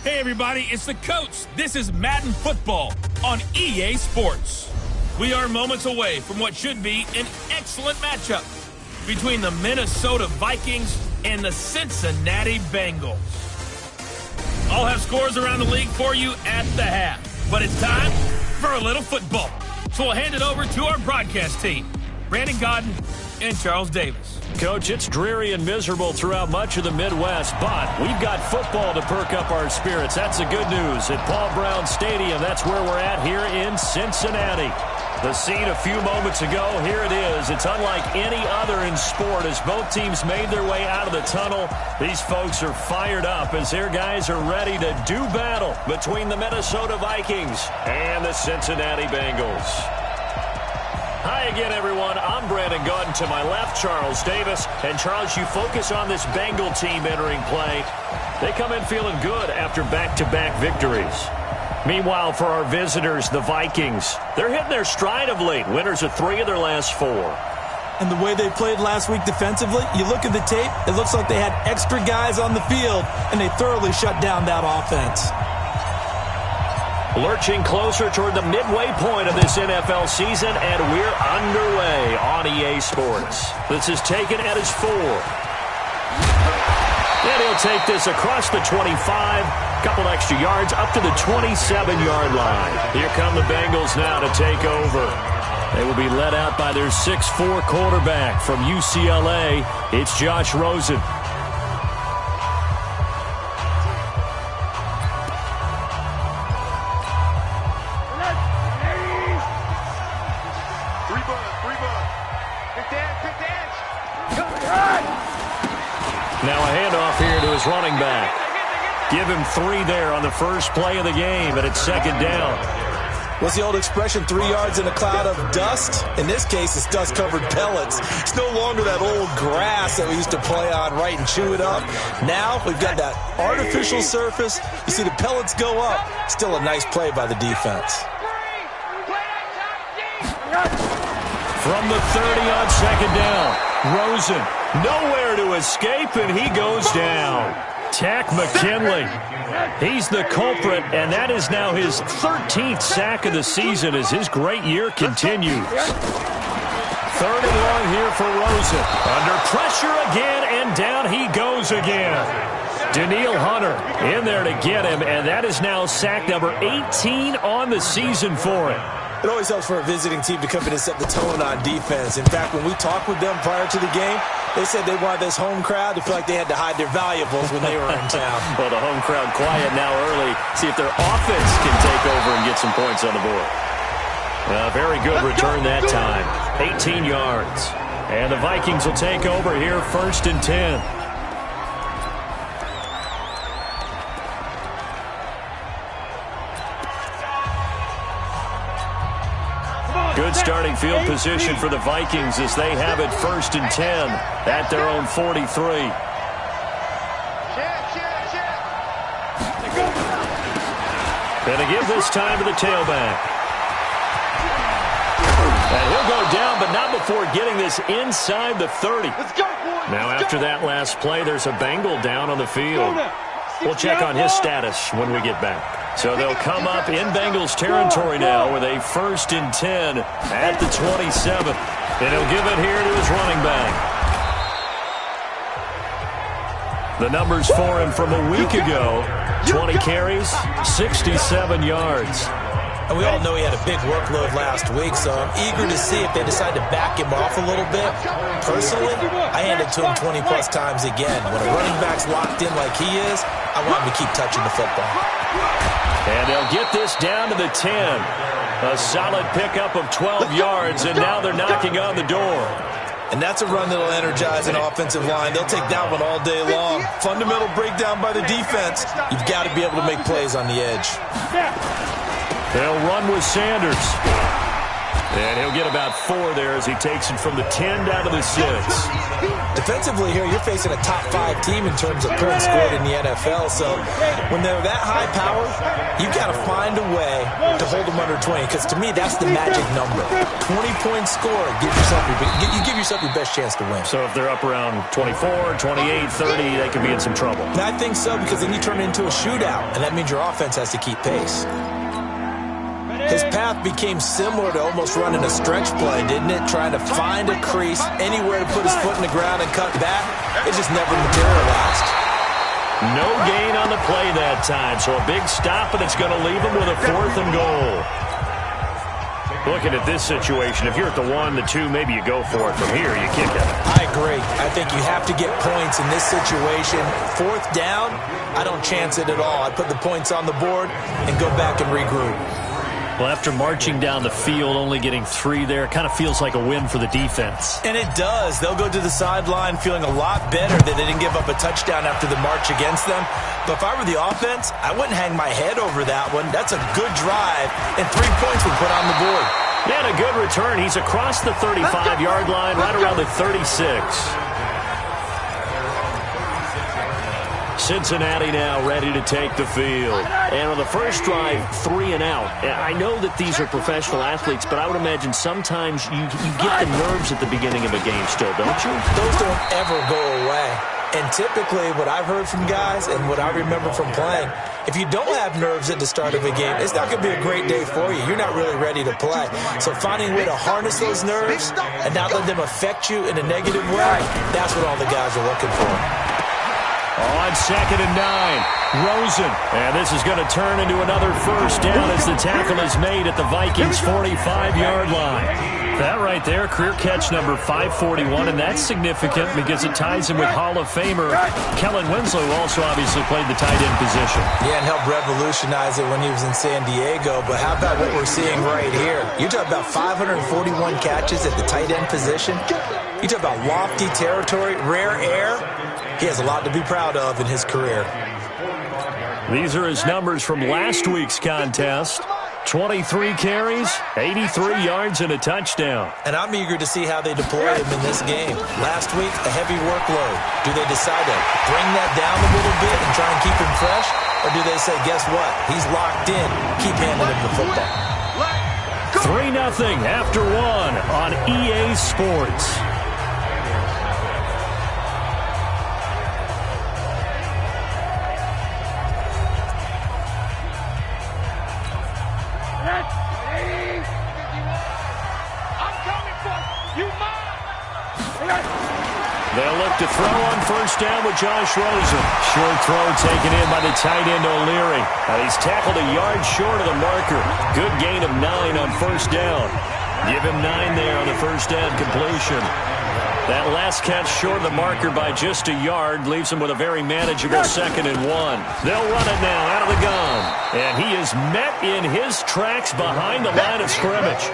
Hey everybody, it's the coach. This is Madden Football on EA Sports. We are moments away from what should be an excellent matchup between the Minnesota Vikings and the Cincinnati Bengals. I'll have scores around the league for you at the half, but it's time for a little football. So we'll hand it over to our broadcast team, Brandon Godden and Charles Davis. Coach, it's dreary and miserable throughout much of the Midwest, but we've got football to perk up our spirits. That's the good news. At Paul Brown Stadium, that's where we're at here in Cincinnati. The scene a few moments ago, here it is. It's unlike any other in sport as both teams made their way out of the tunnel. These folks are fired up as their guys are ready to do battle between the Minnesota Vikings and the Cincinnati Bengals. Hi again, everyone. I'm Brandon Godden. To my left, Charles Davis. And, Charles, you focus on this Bengal team entering play. They come in feeling good after back-to-back victories. Meanwhile, for our visitors, the Vikings, they're hitting their stride of late. Winners of 3 of their last 4. And the way they played last week defensively, you look at the tape, it looks like they had extra guys on the field, and they thoroughly shut down that offense. Lurching closer toward the midway point of this NFL season, and we're underway on EA Sports. This is taken at his 4. And he'll take this across the 25, couple extra yards up to the 27-yard line. Here come the Bengals now to take over. They will be led out by their 6'4 quarterback from UCLA. It's Josh Rosen. Now a handoff here to his running back. Give him 3 there on the first play of the game, and it's second down. What's the old expression, 3 yards in a cloud of dust? In this case, it's dust-covered pellets. It's no longer that old grass that we used to play on, right, and chew it up. Now we've got that artificial surface. You see the pellets go up. Still a nice play by the defense. From the 30 on second down, Rosen nowhere to escape, and he goes down. Tack McKinley. He's the culprit, and that is now his 13th sack of the season as his great year continues. 3rd and long here for Rosen. Under pressure again, and down he goes again. Danielle Hunter in there to get him, and that is now sack number 18 on the season for him. It always helps for a visiting team to come in and set the tone on defense. In fact, when we talked with them prior to the game, they said they wanted this home crowd to feel like they had to hide their valuables when they were in town. Well, the home crowd quiet now early. See if their offense can take over and get some points on the board. Very good return that time. 18 yards. And the Vikings will take over here 1st and 10. Good starting field position for the Vikings as they have it 1st and 10 at their own 43. And to give this time to the tailback. And he'll go down, but not before getting this inside the 30. Now after that last play, there's a Bengal down on the field. We'll check on his status when we get back. So they'll come up in Bengals territory now with a 1st and 10 at the 27. And he'll give it here to his running back. The numbers for him from a week ago, 20 carries, 67 yards. And we all know he had a big workload last week, so I'm eager to see if they decide to back him off a little bit. Personally, I hand it to him 20-plus times again. When a running back's locked in like he is, I want him to keep touching the football. And they'll get this down to the 10. A solid pickup of 12 yards, and now they're knocking on the door. And that's a run that'll energize an offensive line. They'll take that one all day long. Fundamental breakdown by the defense. You've got to be able to make plays on the edge. They'll run with Sanders. And he'll get about 4 there as he takes it from the 10 down to the 6. Defensively here, you're facing a top 5 team in terms of points scored in the NFL. So when they're that high power, you've got to find a way to hold them under 20. Because to me, that's the magic number. 20-point score, you give yourself your best chance to win. So if they're up around 24, 28, 30, they could be in some trouble. And I think so, because then you turn it into a shootout, and that means your offense has to keep pace. His path became similar to almost running a stretch play, didn't it? Trying to find a crease, anywhere to put his foot in the ground and cut back. It just never materialized. No gain on the play that time, so a big stop, and it's going to leave him with a 4th and goal. Looking at this situation, if you're at the 1, the 2, maybe you go for it. From here, you kick it. I agree. I think you have to get points in this situation. 4th down, I don't chance it at all. I put the points on the board and go back and regroup. Well, after marching down the field, only getting 3 there, kind of feels like a win for the defense. And it does. They'll go to the sideline feeling a lot better that they didn't give up a touchdown after the march against them. But if I were the offense, I wouldn't hang my head over that one. That's a good drive, and 3 points were put on the board. And a good return. He's across the 35-yard line, right around the 36. Cincinnati now ready to take the field. And on the first drive, 3 and out. I know that these are professional athletes, but I would imagine sometimes you get the nerves at the beginning of a game still, don't you? Those don't ever go away. And typically what I've heard from guys and what I remember from playing, if you don't have nerves at the start of a game, it's not going to be a great day for you. You're not really ready to play. So finding a way to harness those nerves and not let them affect you in a negative way, that's what all the guys are looking for. On 2nd and 9, Rosen. And this is going to turn into another first down as the tackle is made at the Vikings' 45-yard line. That right there, career catch number 541, and that's significant because it ties him with Hall of Famer Kellen Winslow, who also obviously played the tight end position. Yeah, and helped revolutionize it when he was in San Diego. But how about what we're seeing right here? You talk about 541 catches at the tight end position. You talk about lofty territory, rare air. He has a lot to be proud of in his career. These are his numbers from last week's contest. 23 carries, 83 yards, and a touchdown. And I'm eager to see how they deploy him in this game. Last week, a heavy workload. Do they decide to bring that down a little bit and try and keep him fresh? Or do they say, guess what? He's locked in. Keep handing him the football. 3-0 after 1 on EA Sports. They'll look to throw on first down with Josh Rosen. Short throw taken in by the tight end O'Leary. He's tackled a yard short of the marker. Good gain of 9 on first down. Give him 9 there on the first down completion. That last catch short of the marker by just a yard leaves him with a very manageable 2nd and 1. They'll run it now out of the gun. And he is met in his tracks behind the line of scrimmage.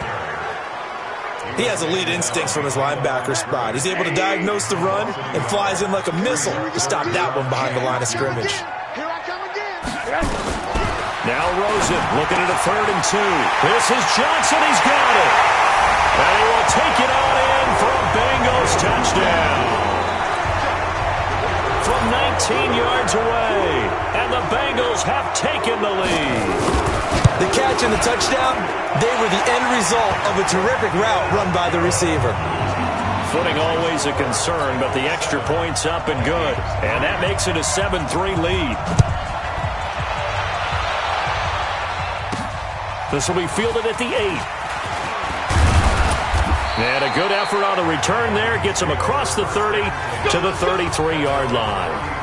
He has elite instincts from his linebacker spot. He's able to diagnose the run and flies in like a missile to stop that one behind the line of scrimmage. Now Rosen looking at a 3rd and 2. This is Johnson. He's got it. And he will take it on in for a Bengals touchdown. From 19 yards away. And the Bengals have taken the lead. The catch and the touchdown, they were the end result of a terrific route run by the receiver. Footing always a concern, but the extra point's up and good. And that makes it a 7-3 lead. This will be fielded at the 8. And a good effort on the return there. Gets him across the 30 to the 33-yard line.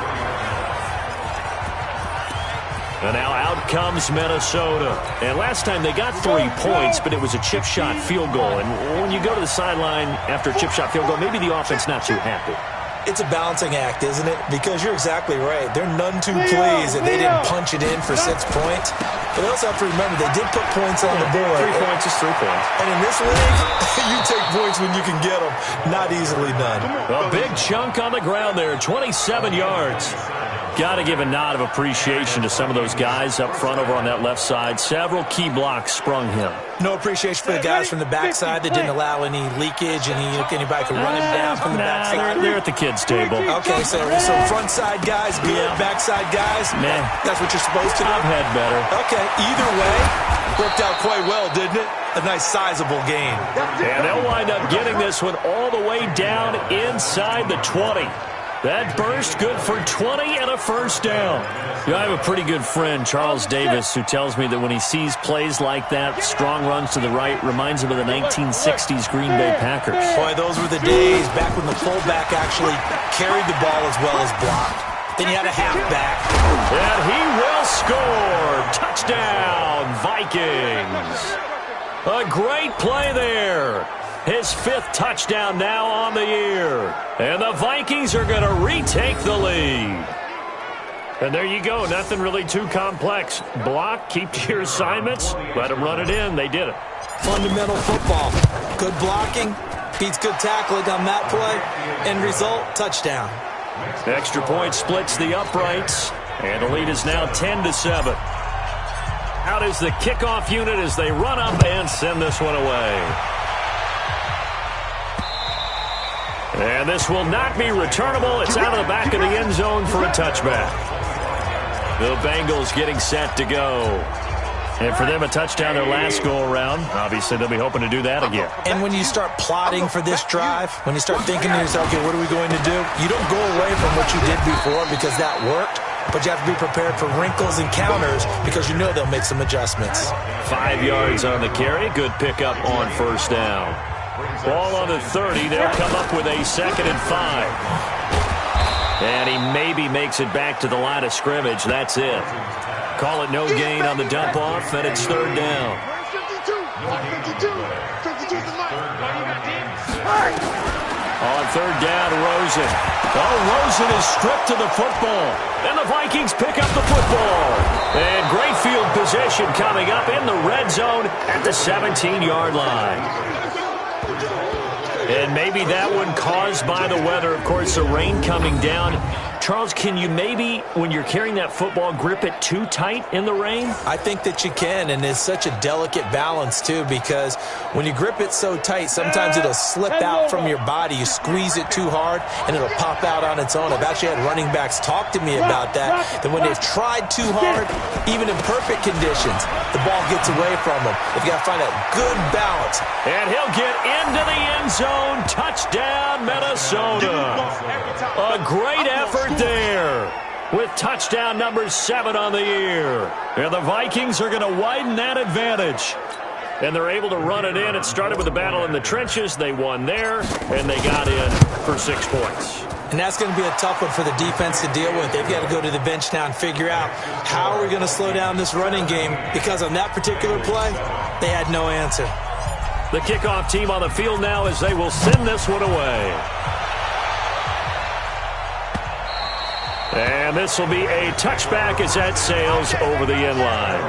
And now out comes Minnesota. And last time they got 3 points, but it was a chip shot field goal. And when you go to the sideline after a chip shot field goal, maybe the offense not too happy. It's a balancing act, isn't it? Because you're exactly right. They're none too pleased that they didn't punch it in for 6 points. But they also have to remember they did put points on the board. 3 points is 3 points. And in this league, you take points when you can get them. Not easily done. A big chunk on the ground there, 27 yards. Got to give a nod of appreciation to some of those guys up front over on that left side. Several key blocks sprung him. No appreciation for the guys from the backside that didn't allow any leakage and anybody could run him down from the backside. They're at the kids' table. Okay, so front side guys good, backside guys, man, that's what you're supposed to do? I've had better. Okay, either way, worked out quite well, didn't it? A nice sizable gain. And they'll wind up getting this one all the way down inside the 20. That burst good for 20 and a first down. I have a pretty good friend, Charles Davis, who tells me that when he sees plays like that, strong runs to the right, reminds him of the 1960s Green Bay Packers. Boy, those were the days back when the fullback actually carried the ball as well as blocked. Then you had a halfback. And he will score. Touchdown, Vikings. A great play there. His 5th touchdown now on the year. And the Vikings are going to retake the lead. And there you go. Nothing really too complex. Block, keep to your assignments, let them run it in. They did it. Fundamental football. Good blocking, beats good tackling on that play. End result, touchdown. Extra point splits the uprights. And the lead is now 10-7. Out is the kickoff unit as they run up and send this one away. And this will not be returnable. It's out of the back of the end zone for a touchback. The Bengals getting set to go. And for them, a touchdown their last go-around. Obviously, they'll be hoping to do that again. And when you start plotting for this drive, when you start thinking to yourself, okay, what are we going to do? You don't go away from what you did before because that worked. But you have to be prepared for wrinkles and counters because you know they'll make some adjustments. 5 yards on the carry. Good pickup on first down. Ball on the 30. They'll come up with a 2nd and 5. And he maybe makes it back to the line of scrimmage. That's it. Call it no gain on the dump off, and it's 3rd down. On 3rd down, Rosen. Oh, Rosen is stripped to the football. And the Vikings pick up the football. And great field position coming up in the red zone at the 17-yard line. And maybe that one caused by the weather. Of course, the rain coming down. Charles, can you maybe, when you're carrying that football, grip it too tight in the rain? I think that you can, and it's such a delicate balance, too, because when you grip it so tight, sometimes it'll slip out from your body. You squeeze it too hard, and it'll pop out on its own. I've actually had running backs talk to me about that when they've tried too hard, even in perfect conditions, the ball gets away from them. They've got to find a good balance. And he'll get into the end zone. Touchdown, Minnesota. A great effort there with touchdown number 7 on the year. And the Vikings are going to widen that advantage. And they're able to run it in. It started with a battle in the trenches. They won there, and they got in for 6 points. And that's going to be a tough one for the defense to deal with. They've got to go to the bench now and figure out how are we going to slow down this running game, because on that particular play, they had no answer. The kickoff team on the field now as they will send this one away. And this will be a touchback as that sails over the end line.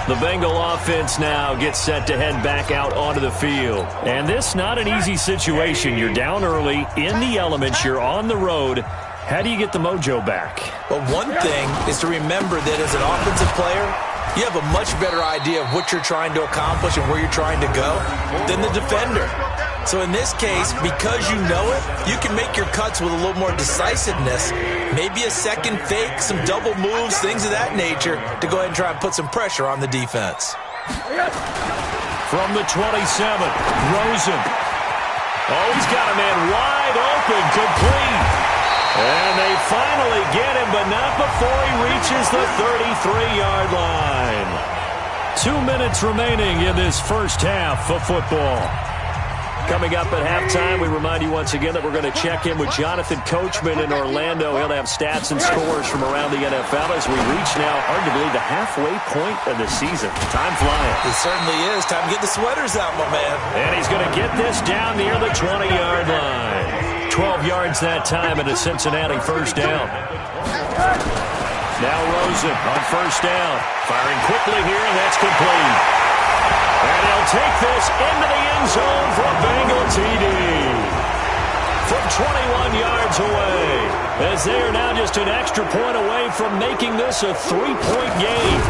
The Bengal offense now gets set to head back out onto the field. And this not an easy situation. You're down early, in the elements, you're on the road. How do you get the mojo back? Well, one thing is to remember that as an offensive player, you have a much better idea of what you're trying to accomplish and where you're trying to go than the defender. So in this case, because you know it, you can make your cuts with a little more decisiveness. Maybe a second fake, some double moves, things of that nature to go ahead and try and put some pressure on the defense. From the 27, Rosen. Oh, he's got a man wide open, complete. And they finally get him, but not before he reaches the 33-yard line. 2 minutes remaining in this first half of football. Coming up at halftime, we remind you once again that we're going to check in with Jonathan Coachman in Orlando. He'll have stats and scores from around the NFL as we reach now, hard to believe, the halfway point of the season. Time flying. It certainly is. Time to get the sweaters out, my man. And he's going to get this down near the 20-yard line. 12 yards that time and a Cincinnati first down. Now Rosen on first down. Firing quickly here, and that's complete. And he'll take this into the end zone for a Bengal TD. from 21 yards away, as they are now just an extra point away from making this a 3-point game.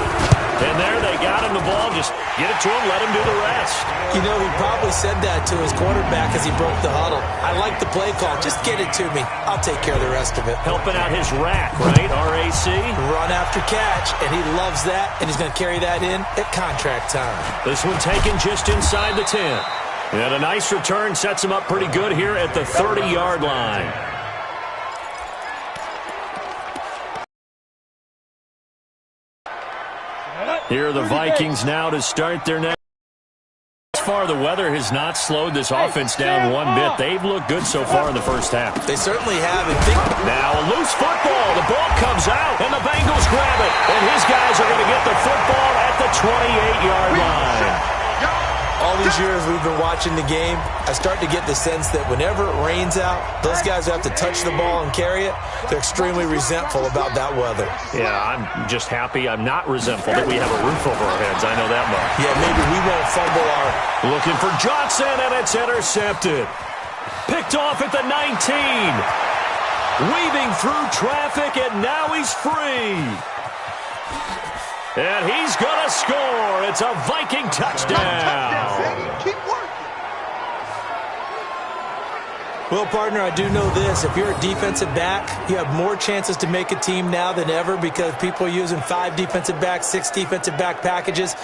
And there they got him the ball. Just get it to him, let him do the rest. You know, he probably said that to his quarterback as he broke the huddle. I like the play call. Just get it to me. I'll take care of the rest of it. Helping out his rack, right? RAC? Run after catch, and he loves that, and he's going to carry that in at contract time. This one taken just inside the 10. And a nice return sets him up pretty good here at the 30-yard line. Here are the Vikings now to start their next. Thus far, the weather has not slowed this offense down one bit. They've looked good so far in the first half. They certainly have. Now a loose football. The ball comes out, and the Bengals grab it. And his guys are going to get the football at the 28-yard line. All these years we've been watching the game, I start to get the sense that whenever it rains out, those guys who have to touch the ball and carry it, they're extremely resentful about that weather. Yeah, I'm just happy I'm not resentful that we have a roof over our heads. I know that much. Yeah, maybe we won't fumble our... Looking for Johnson, and it's intercepted. Picked off at the 19. Weaving through traffic, and now he's free. And he's going to score. It's a Viking touchdown. Keep working. Well, partner, I do know this. If you're a defensive back, you have more chances to make a team now than ever because people are using 5 defensive backs, 6 defensive back packages.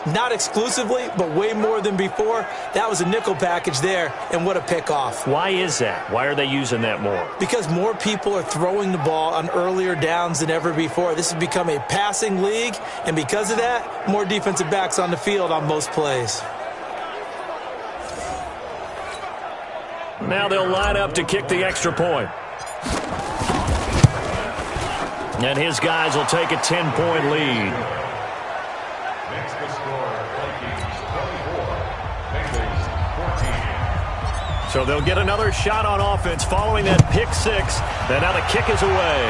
Not exclusively, but way more than before. That was a nickel package there, and what a pickoff. Why is that? Why are they using that more? Because more people are throwing the ball on earlier downs than ever before. This has become a passing league, and because of that, more defensive backs on the field on most plays. Now they'll line up to kick the extra point. And his guys will take a 10-point lead. So they'll get another shot on offense following that pick 6. And now the kick is away.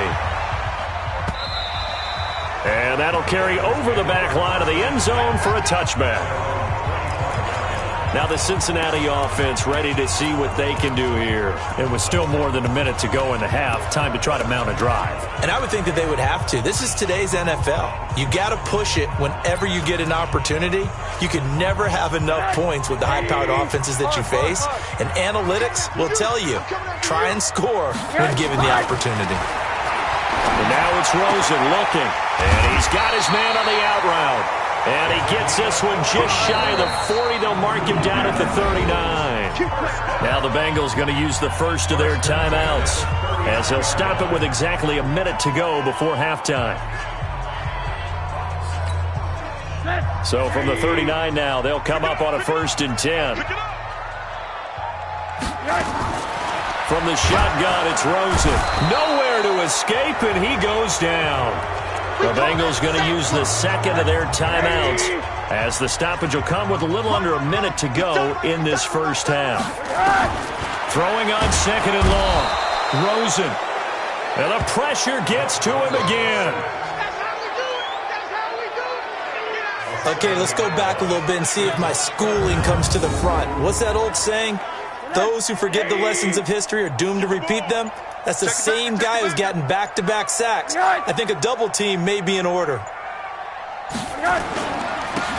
And that'll carry over the back line of the end zone for a touchback. Now the Cincinnati offense ready to see what they can do here. And with still more than a minute to go in the half, time to try to mount a drive. And I would think that they would have to. This is today's NFL. You got to push it whenever you get an opportunity. You can never have enough points with the high-powered offenses that you face. And analytics will tell you, try and score when given the opportunity. And now it's Rosen looking. And he's got his man on the out route. And he gets this one just shy of the 40. They'll mark him down at the 39. Now the Bengals going to use the first of their timeouts as they'll stop it with exactly a minute to go before halftime. So from the 39 now, they'll come up on a 1st and 10. From the shotgun, it's Rosen. Nowhere to escape, and he goes down. The Bengals going to use the second of their timeouts as the stoppage will come with a little under a minute to go in this first half. Throwing on 2nd and long. Rosen. And the pressure gets to him again. Okay, let's go back a little bit and see if my schooling comes to the front. What's that old saying? Those who forget the lessons of history are doomed to repeat them. That's the same guy who's gotten back-to-back sacks. I think a double team may be in order.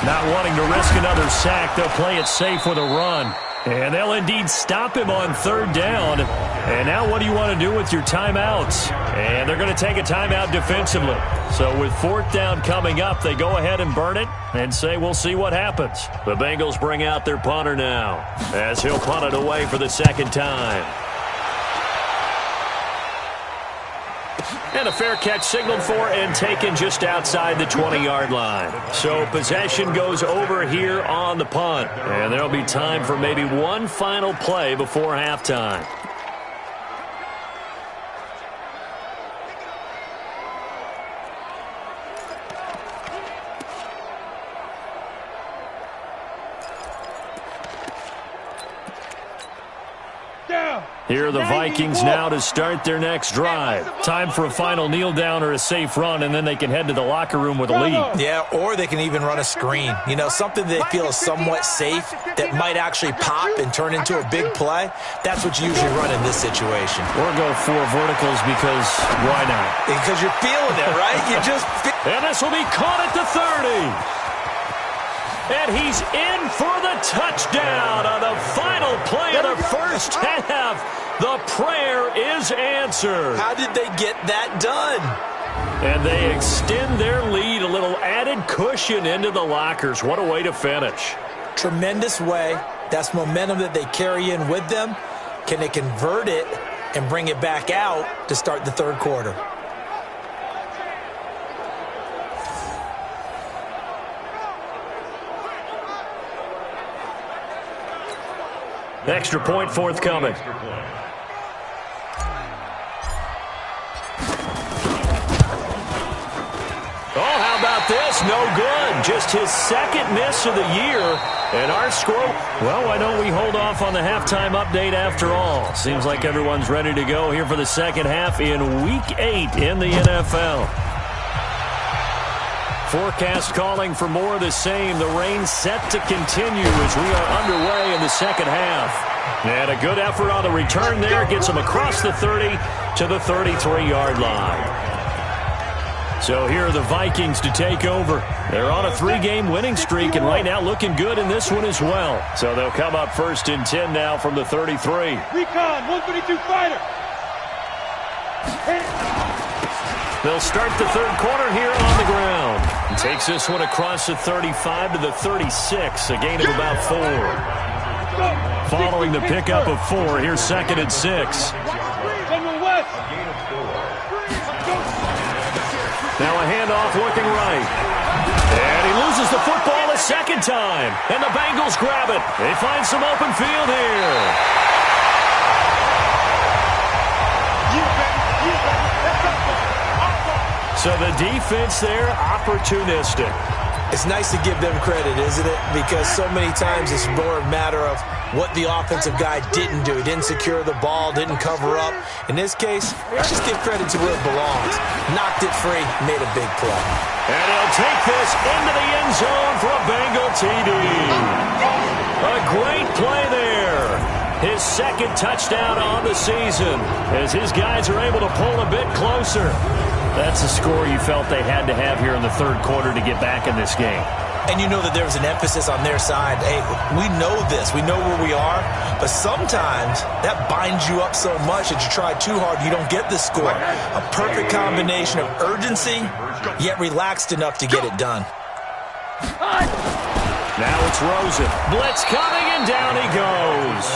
Not wanting to risk another sack, they'll play it safe with a run. And they'll indeed stop him on 3rd down. And now what do you want to do with your timeouts? And they're going to take a timeout defensively. So with 4th down coming up, they go ahead and burn it and say we'll see what happens. The Bengals bring out their punter now as he'll punt it away for the 2nd time. And a fair catch signaled for and taken just outside the 20-yard line. So possession goes over here on the punt. And there'll be time for maybe one final play before halftime. Here are the Vikings now to start their next drive. Time for a final kneel down or a safe run, and then they can head to the locker room with a lead. Yeah, or they can even run a screen. You know, something they feel is somewhat safe that might actually pop and turn into a big play. That's what you usually run in this situation. Or go 4 verticals because why not? Because you're feeling it, right? You just and this will be caught at the 30. And he's in for the touchdown on the final play of the first half. The prayer is answered. How did they get that done? And they extend their lead, a little added cushion into the lockers. What a way to finish. Tremendous way. That's momentum that they carry in with them. Can they convert it and bring it back out to start the third quarter? Extra point forthcoming. Oh, how about this? No good. Just his second miss of the year. And our score, well, why don't we hold off on the halftime update after all? Seems like everyone's ready to go here for the second half in Week 8 in the NFL. Forecast calling for more of the same. The rain set to continue as we are underway in the second half. And a good effort on the return there gets them across the 30 to the 33-yard line. So here are the Vikings to take over. They're on a 3-game winning streak and right now looking good in this one as well. So they'll come up 1st and 10 now from the 33. Recon, 132 fighter. They'll start the third quarter here on the ground. He takes this one across the 35 to the 36, a gain of about 4. Following the pickup of 4, here's 2nd and 6. Now a handoff looking right. And he loses the football a second time. And the Bengals grab it. They find some open field here. So the defense there, opportunistic. It's nice to give them credit, isn't it? Because so many times it's more a matter of what the offensive guy didn't do. He didn't secure the ball, didn't cover up. In this case, just give credit to where it belongs. Knocked it free, made a big play. And he'll take this into the end zone for a Bengal TD. A great play there. His second touchdown on the season as his guys are able to pull a bit closer. That's a score you felt they had to have here in the third quarter to get back in this game. And you know that there was an emphasis on their side. Hey, we know this. We know where we are. But sometimes that binds you up so much that you try too hard, you don't get the score. A perfect combination of urgency, yet relaxed enough to get it done. Now it's Rosen. Blitz coming, and down he goes.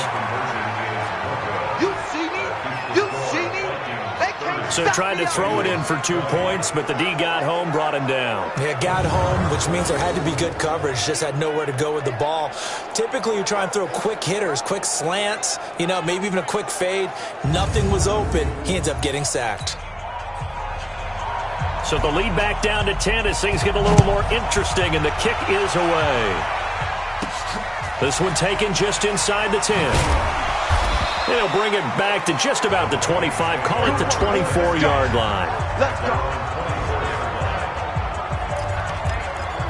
So tried to throw it in for 2 points, but the D got home, brought him down. Yeah, got home, which means there had to be good coverage. Just had nowhere to go with the ball. Typically, you try and throw quick hitters, quick slants, you know, maybe even a quick fade. Nothing was open. He ends up getting sacked. So the lead back down to 10 as things get a little more interesting, and the kick is away. This one taken just inside the 10. They'll bring it back to just about the 25. Call it the 24-yard line. Let's go.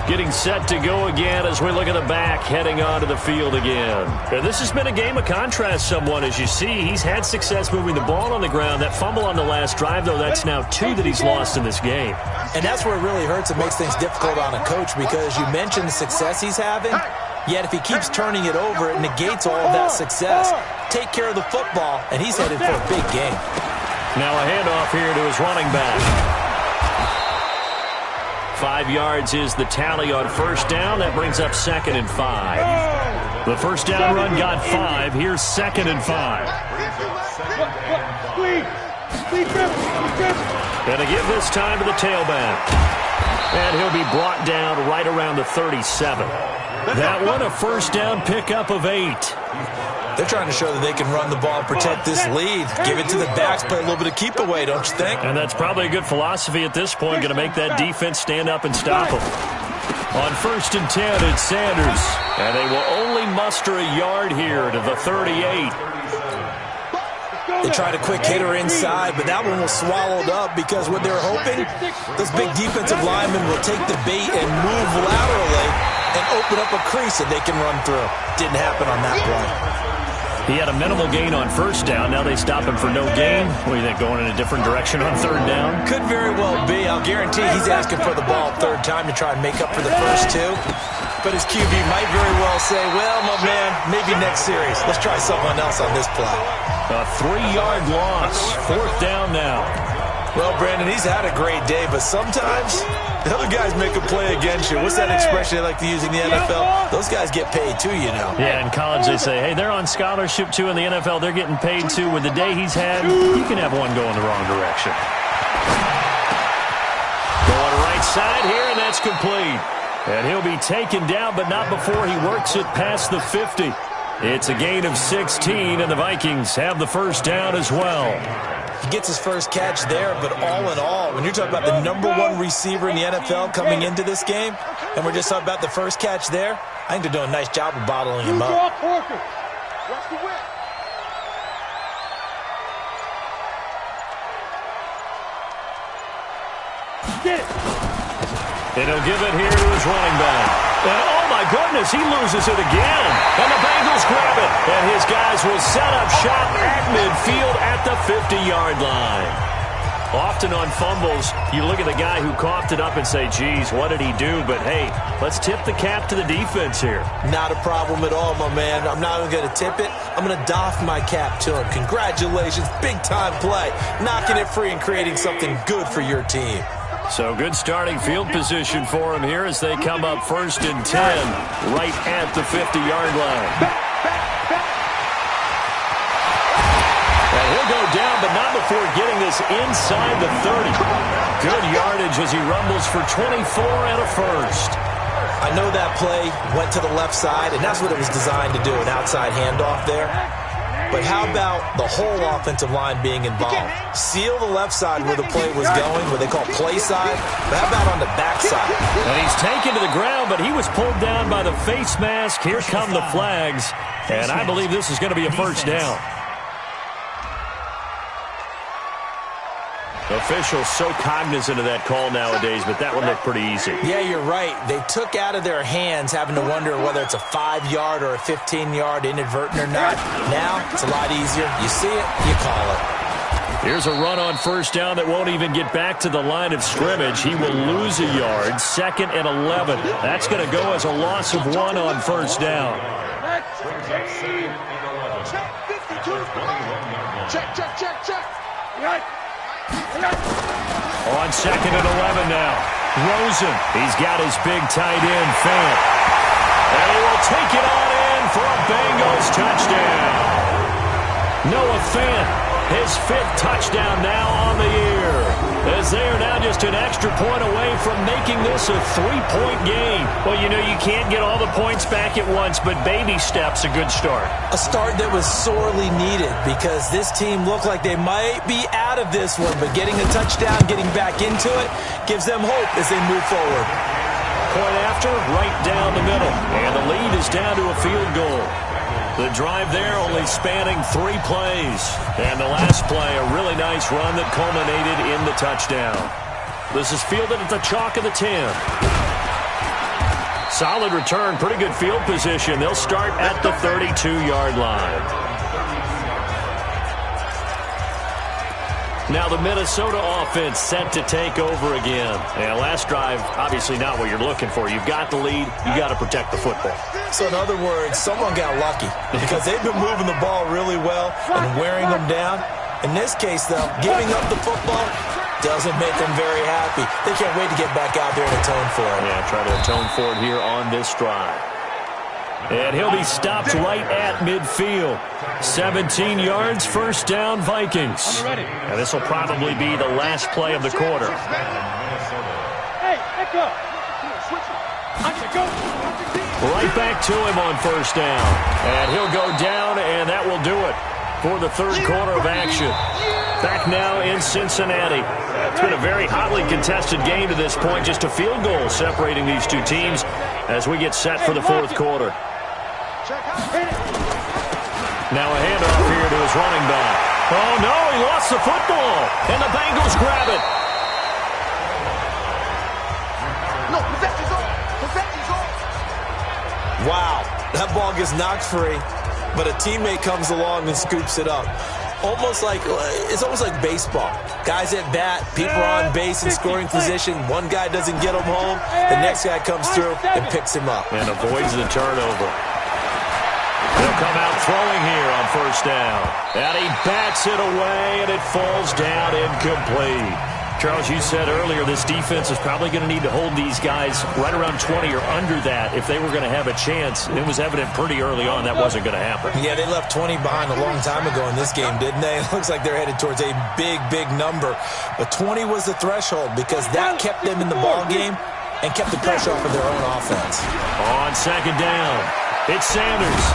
Getting set to go again as we look at the back, heading onto the field again. And this has been a game of contrast somewhat. As you see, he's had success moving the ball on the ground. That fumble on the last drive, though, that's now 2 that he's lost in this game. And that's where it really hurts. It makes things difficult on a coach because you mentioned the success he's having. Yet if he keeps turning it over, it negates all of that success. Take care of the football, and he's headed for a big game. Now a handoff here to his running back. 5 yards is the tally on first down. That brings up 2nd and 5. The first down run got 5. Here's 2nd and 5. Gonna give this time to the tailback. And he'll be brought down right around the 37. That one, a first down pickup of 8. They're trying to show that they can run the ball, protect this lead, give it to the backs, play a little bit of keep away, don't you think? And that's probably a good philosophy at this point, going to make that defense stand up and stop them. On 1st and 10, it's Sanders. And they will only muster a yard here to the 38. They tried a quick hitter inside, but that one was swallowed up because what they were hoping, those big defensive linemen will take the bait and move laterally and open up a crease that they can run through. Didn't happen on that play. He had a minimal gain on first down. Now they stop him for no gain. What do you think, going in a different direction on third down? Could very well be. I'll guarantee he's asking for the ball third time to try and make up for the first two. But his QB might very well say, well, my man, maybe next series. Let's try someone else on this play. A 3-yard loss. Fourth down now. Well, Brandon, he's had a great day, but sometimes the other guys make a play against you. What's that expression they like to use in the NFL? Those guys get paid too, you know. Yeah, in college they say, hey, they're on scholarship too. In the NFL, they're getting paid too. With the day he's had, you can have one go in the wrong direction. Going right side here, and that's complete. And he'll be taken down, but not before he works it past the 50. It's a gain of 16, and the Vikings have the first down as well. He gets his first catch there, but all in all, when you're talking about the #1 receiver in the NFL coming into this game, and we're just talking about the first catch there, I think they're doing a nice job of bottling him up. Get it. And he'll give it here to his running back. And oh my goodness, he loses it again. And the Bengals grab it. And his guys will set up shop at midfield at the 50-yard line. Often on fumbles, you look at the guy who coughed it up and say, geez, what did he do? But hey, let's tip the cap to the defense here. Not a problem at all, my man. I'm not even going to tip it. I'm going to doff my cap to him. Congratulations, big-time play. Knocking it free and creating something good for your team. So good starting field position for him here as they come up 1st and 10 right at the 50-yard line. And he'll go down, but not before getting this inside the 30. Good yardage as he rumbles for 24 and a first. I know that play went to the left side, and that's what it was designed to do, an outside handoff there. But how about the whole offensive line being involved? Seal the left side where the play was going, what they call play side. But how about on the back side? And he's taken to the ground, but he was pulled down by the face mask. Here come the flags. And I believe this is going to be a first down. Officials so cognizant of that call nowadays, but that one looked pretty easy. Yeah, you're right. They took out of their hands having to wonder whether it's a 5-yard or a 15-yard inadvertent or not. Now, it's a lot easier. You see it, you call it. Here's a run on first down that won't even get back to the line of scrimmage. He will lose a yard. 2nd and 11. That's going to go as a loss of 1 on first down. Check. On 2nd and 11 now. Rosen. He's got his big tight end, Fant. And he will take it on in for a Bengals touchdown. Noah Fant, his 5th touchdown now on the year. As they are now just an extra point away from making this a 3-point game. Well, you know, you can't get all the points back at once, but baby steps, a good start. A start that was sorely needed because this team looked like they might be out of this one, but getting a touchdown, getting back into it, gives them hope as they move forward. Point after, right down the middle. And the lead is down to a field goal. The drive there only spanning 3 plays. And the last play, a really nice run that culminated in the touchdown. This is fielded at the chalk of the 10. Solid return, pretty good field position. They'll start at the 32-yard line. Now the Minnesota offense set to take over again. And last drive, obviously not what you're looking for. You've got the lead. You got to protect the football. So in other words, someone got lucky because they've been moving the ball really well and wearing them down. In this case, though, giving up the football doesn't make them very happy. They can't wait to get back out there and atone for it. Yeah, try to atone for it here on this drive. And he'll be stopped right at midfield. 17 yards, first down, Vikings. And this will probably be the last play of the quarter. Hey, echo. Right back to him on first down. And he'll go down, and that will do it for the third quarter of action. Back now in Cincinnati. It's been a very hotly contested game to this point. Just a field goal separating these two teams as we get set for the fourth quarter. Now a handoff here to his running back. Oh, no, he lost the football. And the Bengals grab it. No, possession's on. Possession's on. Wow, that ball gets knocked free, but a teammate comes along and scoops it up. It's almost like baseball. Guys at bat, people are on base in scoring position. One guy doesn't get him home. The next guy comes through and picks him up. And avoids the turnover. They'll come out throwing here on first down. And he bats it away, and it falls down incomplete. Charles, you said earlier this defense is probably going to need to hold these guys right around 20 or under that if they were going to have a chance. It was evident pretty early on that wasn't going to happen. Yeah, they left 20 behind a long time ago in this game, didn't they? It looks like they're headed towards a big, big number. But 20 was the threshold because that kept them in the ball game and kept the pressure off of their own offense. On second down, it's Sanders.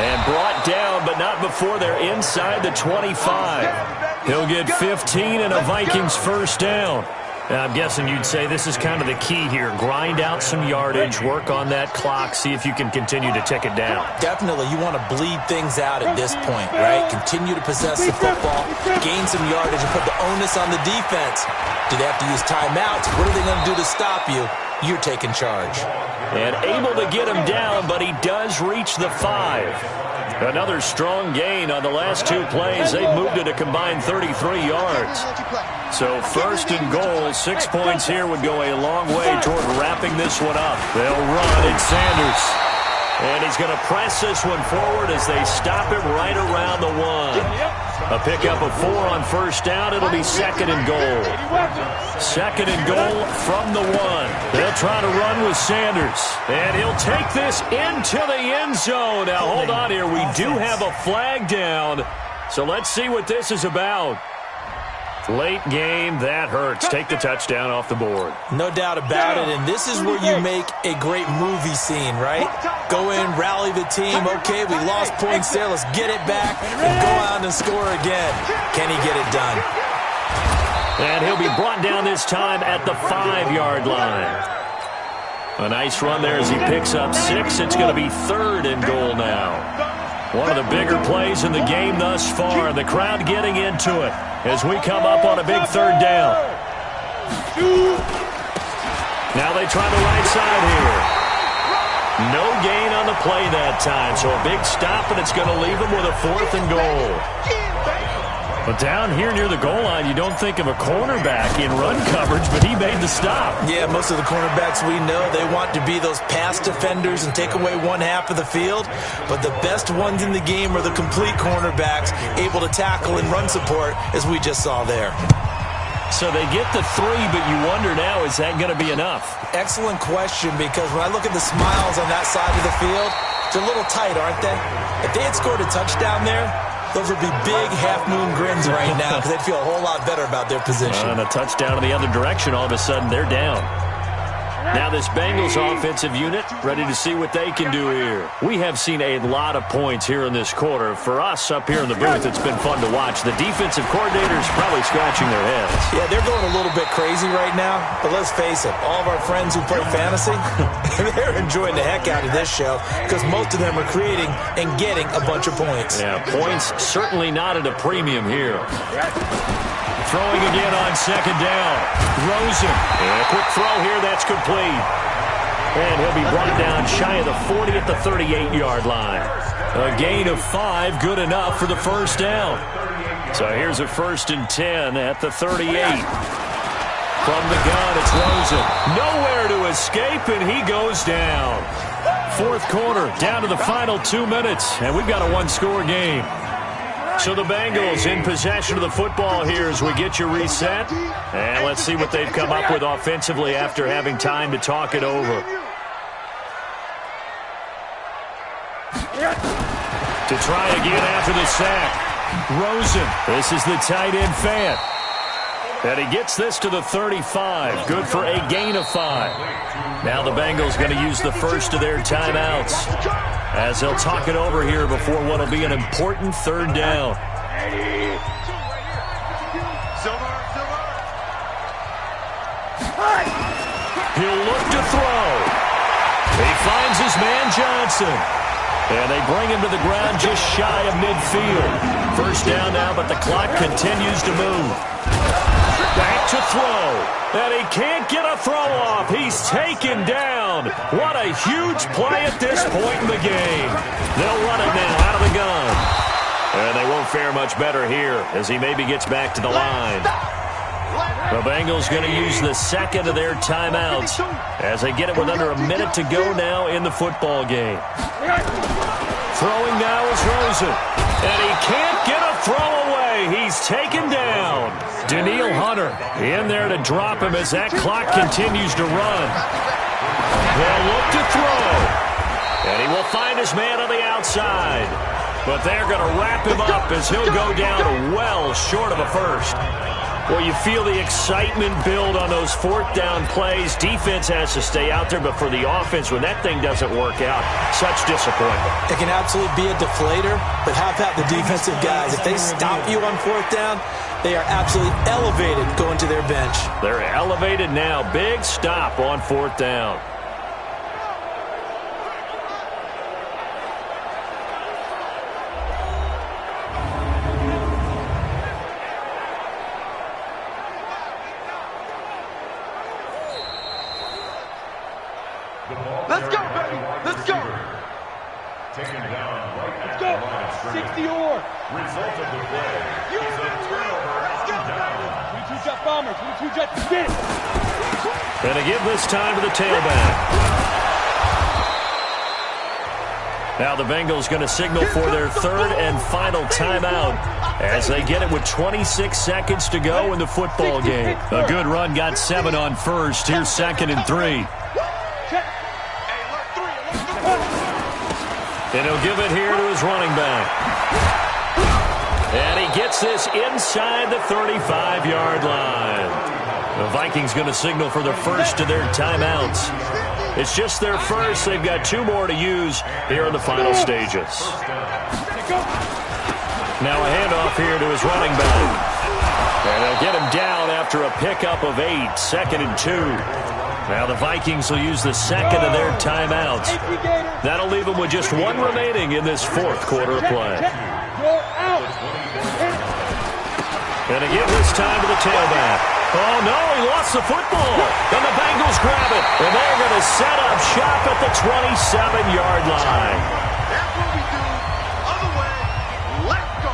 And brought down, but not before they're inside the 25. He'll get 15 and a Vikings first down. Now, I'm guessing you'd say this is kind of the key here. Grind out some yardage, work on that clock, see if you can continue to tick it down. Definitely. You want to bleed things out at this point, right? Continue to possess the football, gain some yardage, and put the onus on the defense. Do they have to use timeouts? What are they going to do to stop you? You're taking charge. And able to get him down, but he does reach the 5. Another strong gain on the last two plays. They've moved it a combined 33 yards. So first and goal, 6 points here would go a long way toward wrapping this one up. They'll run. It's Sanders. And he's going to press this one forward as they stop him right around the 1. A pickup of 4 on first down. It'll be second and goal. Second and goal from the 1. They'll try to run with Sanders. And he'll take this into the end zone. Now, hold on here. We do have a flag down. So let's see what this is about. Late game, that hurts. Take the touchdown off the board. No doubt about it, and this is where you make a great movie scene, right? Go in, rally the team. Okay, we lost points there. Let's get it back and go out and score again. Can he get it done? And he'll be brought down this time at the 5-yard line. A nice run there as he picks up 6. It's going to be third and goal now. One of the bigger plays in the game thus far. The crowd getting into it as we come up on a big third down. Now they try the right side here. No gain on the play that time, so a big stop, and it's going to leave them with a 4th and goal. But down here near the goal line, you don't think of a cornerback in run coverage, but he made the stop. Yeah, most of the cornerbacks we know, they want to be those pass defenders and take away one half of the field. But the best ones in the game are the complete cornerbacks, able to tackle and run support, as we just saw there. So they get the 3, but you wonder now, is that going to be enough? Excellent question, because when I look at the smiles on that side of the field, they're a little tight, aren't they? If they had scored a touchdown there, those would be big half-moon grins right now because they'd feel a whole lot better about their position. And a touchdown in the other direction, all of a sudden they're down. Now this Bengals offensive unit ready to see what they can do here. We have seen a lot of points here in this quarter. For us up here in the booth, it's been fun to watch. The defensive coordinators probably scratching their heads. Yeah, they're going a little bit crazy right now. But let's face it, all of our friends who play fantasy, they're enjoying the heck out of this show because most of them are creating and getting a bunch of points. Yeah, points certainly not at a premium here. Throwing again on second down. Rosen. And a quick throw here. That's complete. And he'll be brought down shy of the 40 at the 38-yard line. A gain of 5, good enough for the first down. So here's a 1st and 10 at the 38. From the gun, it's Rosen. Nowhere to escape, and he goes down. 4th quarter, down to the final 2 minutes, and we've got a 1-score game. So the Bengals in possession of the football here as we get you reset. And let's see what they've come up with offensively after having time to talk it over. To try again after the sack. Rosen. This is the tight end Fant. And he gets this to the 35. Good for a gain of 5. Now the Bengals going to use the first of their timeouts as they'll talk it over here before what will be an important third down. He'll look to throw. He finds his man Johnson. And they bring him to the ground just shy of midfield. First down now, but the clock continues to move. Back to throw. And he can't get a throw off. He's taken down. What a huge play at this point in the game. They'll run it now out of the gun. And they won't fare much better here as he maybe gets back to the line. The Bengals going to use the second of their timeouts as they get it with under a minute to go now in the football game. Throwing now is Rosen. And he can't get a throw away. He's taken down. Danielle Hunter in there to drop him as that clock continues to run. They'll look to throw. And he will find his man on the outside. But they're going to wrap him up as he'll go down well short of a first. Well, you feel the excitement build on those fourth down plays. Defense has to stay out there, but for the offense, when that thing doesn't work out, such disappointment. It can absolutely be a deflator, but how about the defensive guys? If they stop you on fourth down, they are absolutely elevated going to their bench. They're elevated now. Big stop on fourth down. Let's go, baby. Let's go. Taken down right Let's at go. the line of scrimmage. 60 or. Result of the play is a turnover on down. 22 jet bombers. 22 jet spin. And to give this time to the tailback. Now the Bengals going to signal for their third and final timeout as they get it with 26 seconds to go in the football game. A good run got 7 on first. Here's 2nd and 3. And he'll give it here to his running back. And he gets this inside the 35-yard line. The Vikings going to signal for the first of their timeouts. It's just their first. They've got 2 more to use here in the final stages. Now a handoff here to his running back. And they'll get him down after a pickup of 8. 2nd and 2. Now the Vikings will use the second of their timeouts. That'll leave them with just 1 remaining in this fourth quarter of play. And again this time to the tailback. Oh no, he lost the football. And the Bengals grab it. And they're going to set up shop at the 27-yard line. That's what we do. Other way. Let's go.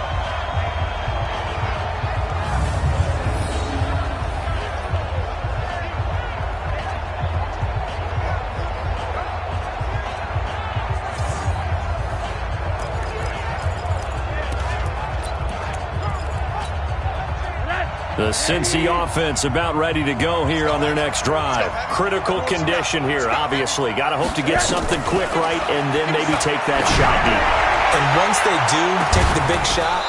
The Cincy offense about ready to go here on their next drive. Critical condition here, obviously. Got to hope to get something quick right and then maybe take that shot deep. And once they do take the big shot,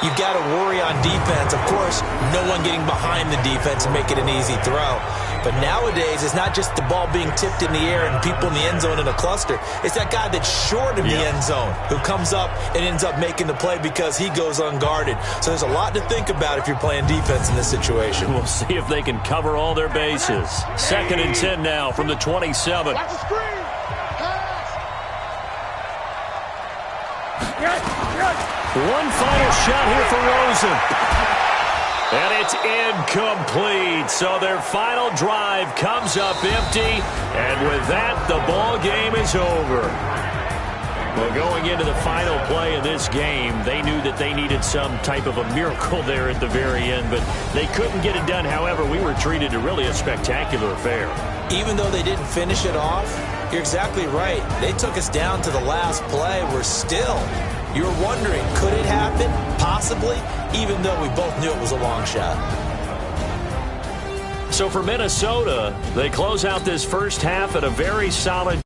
you've got to worry on defense. Of course, no one getting behind the defense and make it an easy throw. But nowadays, it's not just the ball being tipped in the air and people in the end zone in a cluster. It's that guy that's short of the end zone who comes up and ends up making the play because he goes unguarded. So there's a lot to think about if you're playing defense in this situation. We'll see if they can cover all their bases. 2nd and 10 now from the 27. Watch the screen. One final shot here for Rosen. And it's incomplete. So their final drive comes up empty. And with that, the ball game is over. Well, going into the final play of this game, they knew that they needed some type of a miracle there at the very end, but they couldn't get it done. However, we were treated to really a spectacular affair. Even though they didn't finish it off, you're exactly right. They took us down to the last play. We're still... You're wondering, could it happen? Possibly, even though we both knew it was a long shot. So for Minnesota, they close out this first half at a very solid